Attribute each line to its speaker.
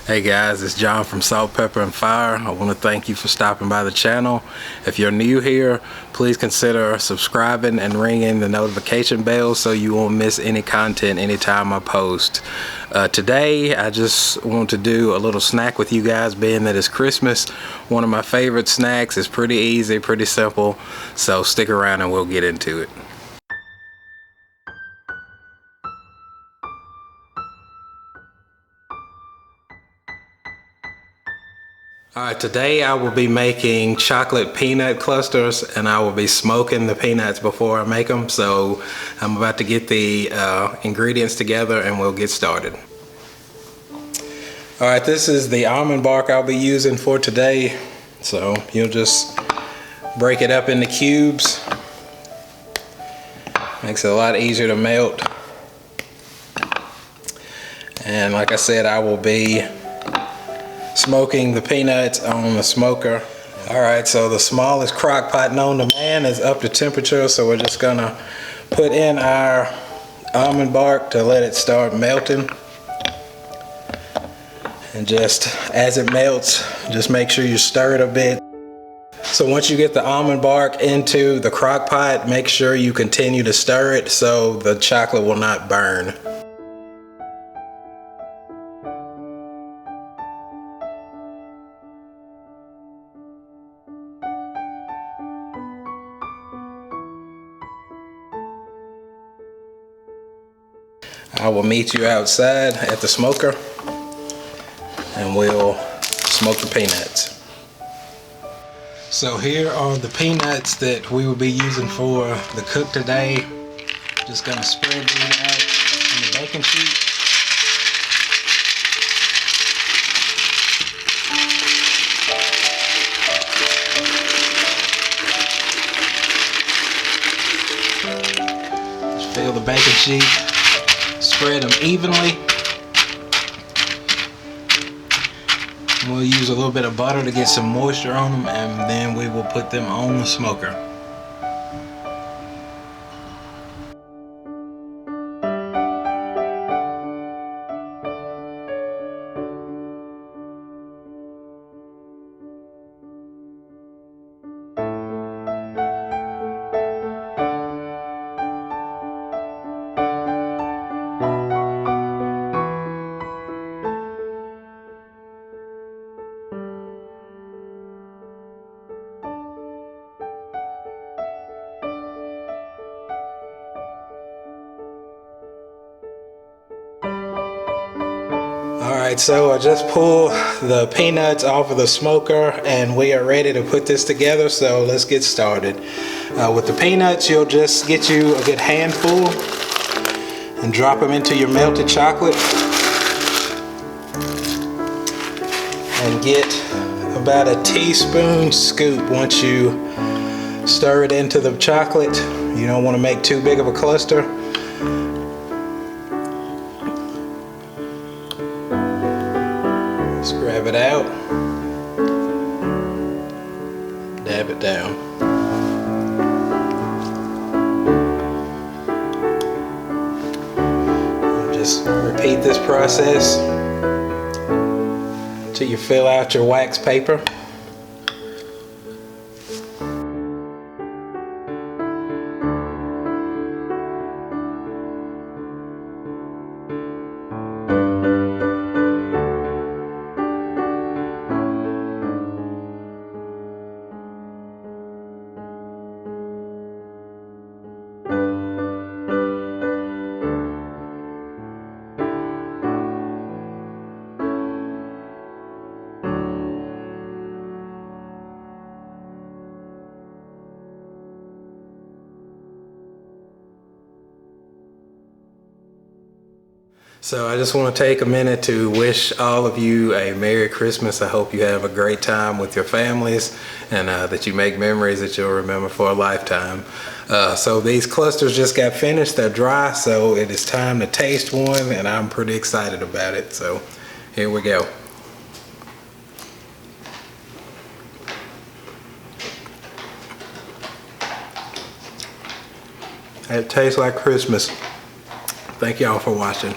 Speaker 1: Hey guys, it's John from Salt, Pepper, and Fire. I want to thank you for stopping by the channel. If you're new here, please consider subscribing and ringing the notification bell so you won't miss any content anytime I post. Today, I just want to do a little snack with you guys, being that it's Christmas. One of my favorite snacks. Is pretty easy, pretty simple, so stick around and we'll get into it. Alright, today I will be making chocolate peanut clusters, and I will be smoking the peanuts before I make them. So I'm about to get the ingredients together and we'll get started. Alright, this is the almond bark I'll be using for today. So you'll just break it up into cubes. Makes it a lot easier to melt. And like I said, I will be smoking the peanuts on the smoker. Alright, so the smallest crock pot known to man is up to temperature, so we're just gonna put in our almond bark to let it start melting. And just as it melts, just make sure you stir it a bit. So once you get the almond bark into the crock pot, make sure you continue to stir it so the chocolate will not burn. I will meet you outside at the smoker and we'll smoke the peanuts. So here are the peanuts that we will be using for the cook today. Just gonna spread these out on the baking sheet. Just fill the baking sheet. Spread them evenly. We'll use a little bit of butter to get some moisture on them, and then we will put them on the smoker. Alright, so I just pulled the peanuts off of the smoker and we are ready to put this together, so let's get started. With the peanuts, you'll just get you a good handful and drop them into your melted chocolate. And get about a teaspoon scoop once you stir it into the chocolate. You don't want to make too big of a cluster. Just grab it out, dab it down. And just repeat this process until you fill out your wax paper. So I just want to take a minute to wish all of you a Merry Christmas. I hope you have a great time with your families and that you make memories that you'll remember for a lifetime. So these clusters just got finished. They're dry, so it is time to taste one, and I'm pretty excited about it. So here we go. It tastes like Christmas. Thank y'all for watching.